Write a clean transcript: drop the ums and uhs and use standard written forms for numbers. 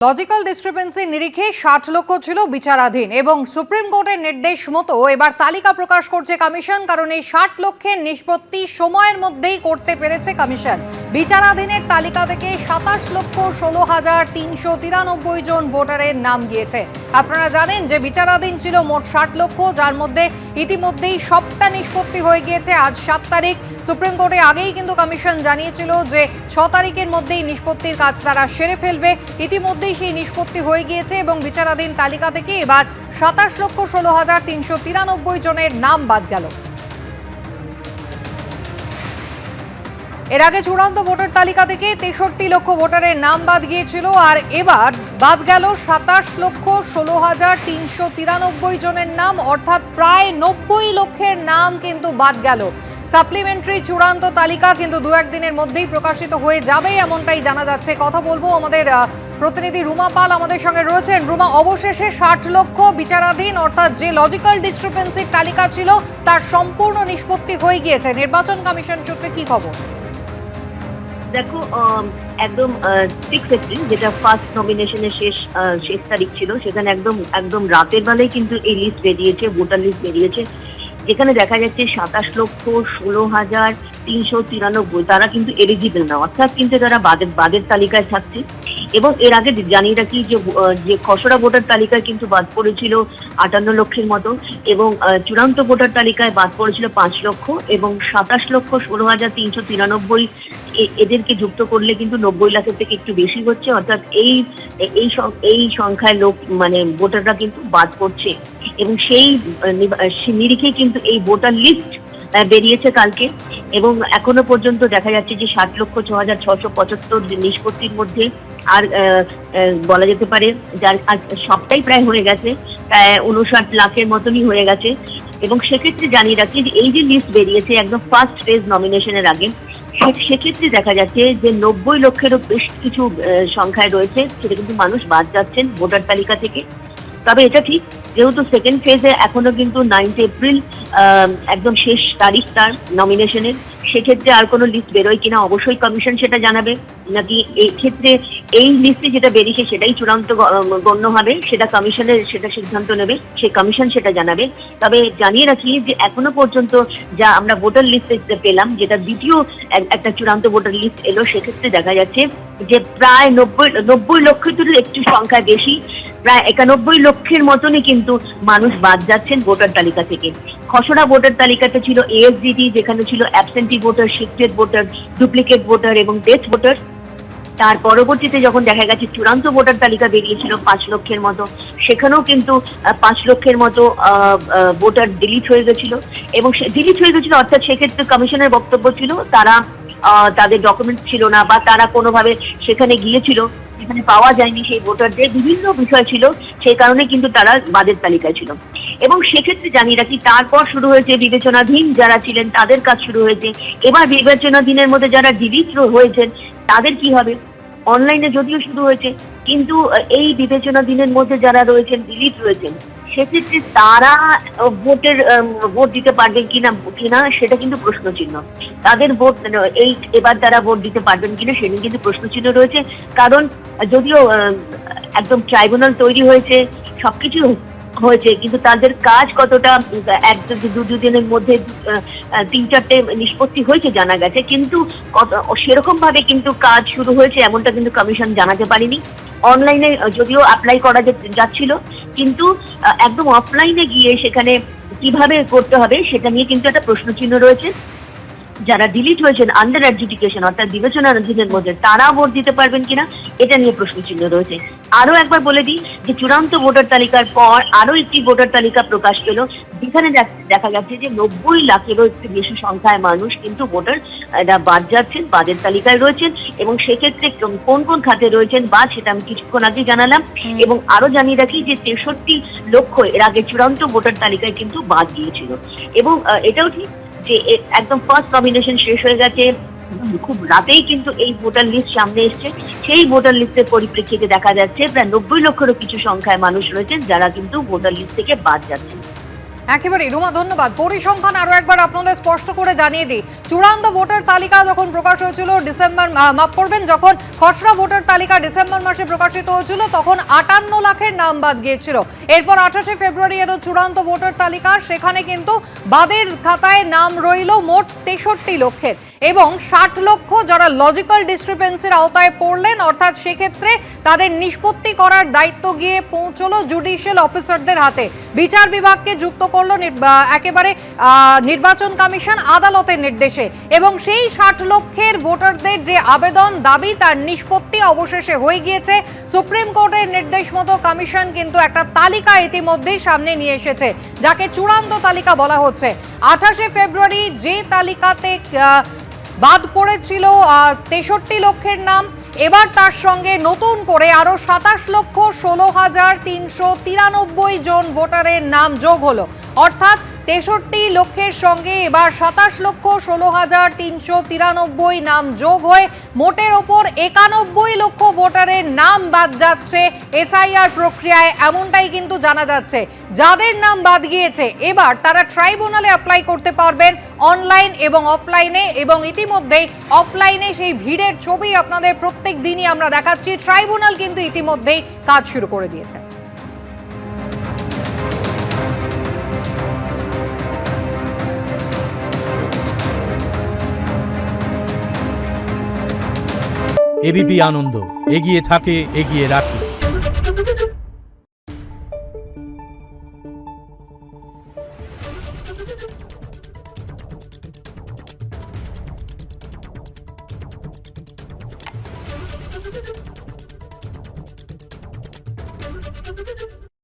Logical discrepancy নিরিখে ৬০ লক্ষ ছিল বিচারাধীন এবং সুপ্রিম কোর্টের নির্দেশ মতো এবার তালিকা প্রকাশ করছে কমিশন। কারণ এই ৬০ লক্ষের নিষ্পত্তি সময়ের মধ্যেই করতে পেরেছে কমিশন। বিচারাধীনের তালিকা থেকে ২৭,১৬,৩৯৩ জন ভোটারের নাম গিয়েছে। আপনারা জানেন যে বিচারাধীন ছিল মোট ৬০ লক্ষ, যার মধ্যে ইতিমধ্যেই সবটা নিষ্পত্তি হয়ে গিয়েছে। আজ ৭ তারিখ। সুপ্রিম কোর্টে আগেই কিন্তু কমিশন জানিয়েছিল যে ৬ তারিখের মধ্যেই নিষ্পত্তির কাজ তারা সেরে ফেলবে। ইতিমধ্যেই সেই নিষ্পত্তি হয়ে গিয়েছে এবং বিচারাধীন তালিকা থেকে এবার ২৭,১৬,৩৯৩ জনের নাম বাদ গেল। এর আগে চূড়ান্ত ভোটার তালিকা থেকে ৬৩ লক্ষ ভোটারের নাম বাদ গিয়েছিল, আর এবার বাদ গেল ২৭,১৬,৩৯৩ জনের নাম, অর্থাৎ প্রায় ৯০ লক্ষের নাম কিন্তু বাদ গেল। সাপ্লিমেন্টারি চূড়ান্ত তালিকা কিন্তু দু একদিনের মধ্যেই প্রকাশিত হয়ে যাবে, এমনটাই জানা যাচ্ছে। কথা বলবো আমাদের প্রতিনিধি রুমা পাল আমাদের সঙ্গে রয়েছেন। রুমা, অবশেষে ৬০ লক্ষ বিচারাধীন, অর্থাৎ যে লজিক্যাল ডিসক্রিপেন্সির তালিকা ছিল তার সম্পূর্ণ নিষ্পত্তি হয়ে গিয়েছে। নির্বাচন কমিশন সূত্রে কি খবর? দেখো, একদম 6 এপ্রিল, যেটা ফার্স্ট নমিনেশনের শেষ তারিখ ছিল, সেখানে একদম রাতের বেলায় কিন্তু এই লিস্ট বেরিয়েছে, ভোটার লিস্ট বেরিয়েছে, যেখানে দেখা যাচ্ছে ২৭,১৬,৩৯৩ তারা কিন্তু এলিজিবল না, অর্থাৎ কিন্তু তারা বাদের তালিকায় থাকছে। এবং এর আগে জানিয়ে রাখি যে খসড়া ভোটার তালিকায় কিন্তু বাদ পড়েছিল ৫৮ লক্ষের মতো, এবং চূড়ান্ত ভোটার তালিকায় বাদ পড়েছিল ৫ লক্ষ, এবং ২৭,১৬,৩৯৩ এদেরকে যুক্ত করলে কিন্তু ৯০ লাখের থেকে একটু বেশি হচ্ছে, অর্থাৎ এই সংখ্যায় লোক মানে ভোটাররা কিন্তু বাদ পড়ছে। এবং সেই নিরিখে কিন্তু এই ভোটার লিস্ট বেরিয়েছে কালকে, এবং এখনো পর্যন্ত দেখা যাচ্ছে যে ৬০,৬০,৬৭৫ নিষ্পত্তির মধ্যে আর বলা যেতে পারে যার সবটাই প্রায় হয়ে গেছে, প্রায় ৫৯ লাখের মতনই হয়ে গেছে। এবং সেক্ষেত্রে জানিয়ে রাখছি যে এই যে লিস্ট বেরিয়েছে একদম ফার্স্ট ফেজ নমিনেশনের আগে, সেক্ষেত্রে দেখা যাচ্ছে যে ৯০ লক্ষেরও বেশ কিছু সংখ্যায় রয়েছে সেটা কিন্তু মানুষ বাদ যাচ্ছেন ভোটার তালিকা থেকে। তবে এটা ঠিক, যেহেতু সেকেন্ড ফেজে এখনো কিন্তু 9 এপ্রিল একদম শেষ তারিখ তার নমিনেশনের, সেক্ষেত্রে আর কোনো লিস্ট বেরোয় কিনা অবশ্যই কমিশন সেটা জানাবে, নাকি এই ক্ষেত্রে এই লিস্টে যেটা বেরিয়েছে সেটাই চূড়ান্ত গণ্য হবে, সেটা সিদ্ধান্ত নেবে, সেই কমিশন সেটা জানাবে। তবে জানিয়ে রাখি যে এখনো পর্যন্ত যা আমরা ভোটার লিস্টে পেলাম, যেটা দ্বিতীয় একটা চূড়ান্ত ভোটার লিস্ট এলো, সেক্ষেত্রে দেখা যাচ্ছে যে প্রায় ৯০ লক্ষের একটু সংখ্যা বেশি, প্রায় ৯১ লক্ষের মতনই কিন্তু মানুষ বাদ যাচ্ছেন ভোটার তালিকা থেকে। খসড়া ভোটার তালিকাতে ছিল এএসডিটি, যেখানে ছিল absentee voter, shifted voter, duplicate voter এবং ডেথ ভোটার। তার পরবর্তীতে যখন দেখা গেছে চূড়ান্ত ভোটার তালিকা বেরিয়েছিল ৫ লক্ষের মতো, সেখানেও কিন্তু ৫ লক্ষের মতো ভোটার ডিলিট হয়ে গেছিল, এবং ডিলিট হয়ে গেছিল অর্থাৎ সেক্ষেত্রে কমিশনের বক্তব্য ছিল তারা তাদের ডকুমেন্টস ছিল না, বা তারা কোনোভাবে সেখানে গিয়েছিল, সেখানে পাওয়া যায়নি সেই ভোটারদের, বিভিন্ন বিষয় ছিল, সেই কারণে কিন্তু তারা বাদের তালিকায় ছিল। এবং সেক্ষেত্রে জানিয়ে রাখি তারপর শুরু হয়েছে বিবেচনাধীন যারা ছিলেন তাদের কাজ শুরু হয়েছে। এবার বিবেচনাধীনের মধ্যে যারা ডিলিট হয়েছেন তাদের কি হবে? অনলাইনে যদিও শুরু হয়েছে, কিন্তু এই বিবেচনাধীনের মধ্যে যারা রয়েছেন, ডিলিট রয়েছেন, সেক্ষেত্রে তারা ভোট দিতে পারবেন কিনা সেটা কিন্তু প্রশ্নচিহ্ন। তাদের ভোট এবার তারা ভোট দিতে পারবেন কিনা সেটা কিন্তু প্রশ্নচিহ্ন রয়েছে। কারণ যদিও একদম ট্রাইব্যুনাল তৈরি হয়েছে, সবকিছু হয়েছে, কিন্তু তাদের কাজ কতটা দুদিনের মধ্যে ৩-৪টে নিষ্পত্তি হয়েছে জানা গেছে, কিন্তু সেরকম ভাবে কিন্তু কাজ শুরু হয়েছে এমনটা কিন্তু কমিশন জানাতে পারেনি। অনলাইনে যদিও অ্যাপ্লাই করা যাচ্ছিল, কিন্তু একদম অফলাইনে গিয়ে সেখানে কিভাবে করতে হবে সেটা নিয়ে কিন্তু একটা প্রশ্নচিহ্ন রয়েছে। যারা ডিলিট হয়েছেন আন্ডার অ্যাডজুডিকেশন অর্থাৎ বিবেচনাধীনের মধ্যে, তারা ভোট দিতে পারবেন কিনা এটা নিয়ে প্রশ্নচিহ্ন রয়েছে। আরো একবার বলে দিই যে চূড়ান্ত ভোটার তালিকার পর আরো একটি ভোটার তালিকা প্রকাশ পেল, যেখানে দেখা যাচ্ছে যে ৯০ লাখেরও একটু বেশি সংখ্যায় মানুষ কিন্তু ভোটার বাদ যাচ্ছেন, বাদের তালিকায় রয়েছেন, এবং সেক্ষেত্রে কোন কোন খাতে রয়েছেন বাদ সেটা আমি কিছুক্ষণ আগে জানালাম। এবং আরো জানিয়ে রাখি যে ৬৩ লক্ষ এর আগে চূড়ান্ত ভোটার তালিকায় কিন্তু বাদ গিয়েছিল। এবং এটাও ঠিক যে একদম ফার্স্ট নমিনেশন শেষ হয়ে গেছে, খুব রাতেই কিন্তু এই ভোটার লিস্ট সামনে এসছে। সেই ভোটার লিস্টের পরিপ্রেক্ষিতে দেখা যাচ্ছে প্রায় ৯০ লক্ষেরও কিছু সংখ্যায় মানুষ রয়েছেন যারা কিন্তু ভোটার লিস্ট থেকে বাদ যাচ্ছেন। একেবারে রুমা, ধন্যবাদ। পরিসংখ্যান আরো একবার আপনাদের স্পষ্ট করে জানিয়ে দিই। চূড়ান্ত ভোটার তালিকা যখন প্রকাশ হয়েছিল ডিসেম্বর, মাফ করবেন, যখন খসড়া ভোটার তালিকা ডিসেম্বর মাসে প্রকাশিত হয়েছিল তখন 58 লাখের নাম বাদ গিয়েছিল। এরপর 28শে ফেব্রুয়ারি এলো চূড়ান্ত ভোটার তালিকা, সেখানে কিন্তু বাদের খাতায় নাম রইল মোট 63 লক্ষের, এবং 60 লক্ষ যারা লজিক্যাল ডিসক্রিপেন্সির আওতায় পড়লেন, অর্থাৎ সেক্ষেত্রে তাদের নিষ্পত্তি করার দায়িত্ব গিয়ে পৌঁছলো জুডিশিয়াল অফিসারদের হাতে। বিচার বিভাগকে যুক্ত করলো একেবারে নির্বাচন কমিশন আদালতের নির্দেশে, এবং সেই 60 লক্ষের ভোটারদের যে আবেদন দাবি তার নিষ্পত্তি অবশেষে হয়ে গিয়েছে। সুপ্রিম কোর্টের নির্দেশ মতো কমিশন কিন্তু একটা তালিকা ইতিমধ্যেই সামনে নিয়ে এসেছে, যাকে চূড়ান্ত তালিকা বলা হচ্ছে। 28শে ফেব্রুয়ারি যে তালিকাতে বাদ পড়েছিল 63 লক্ষের নাম, এবার তার সঙ্গে নতুন করে আরো 27,16,393 জন ভোটারের নাম যোগ হলো, অর্থাৎ 63 লক্ষের সঙ্গে এবার 27,16,393 নাম যোগ হয়ে মোটের ওপর 91 লক্ষ ভোটারের নাম বাদ যাচ্ছে এসআইআর প্রক্রিয়ায়, এমনটাই কিন্তু জানা যাচ্ছে। যাদের নাম বাদ গিয়েছে এবার তারা ট্রাইব্যুনালে অ্যাপ্লাই করতে পারবেন অনলাইন এবং অফলাইনে, এবং ইতিমধ্যেই অফলাইনে সেই ভিড়ের ছবি আপনাদের প্রত্যেক দিনই আমরা দেখাচ্ছি। ট্রাইব্যুনাল কিন্তু ইতিমধ্যেই কাজ শুরু করে দিয়েছে। এবিপি আনন্দ, এগিয়ে থাকে, এগিয়ে রাখে।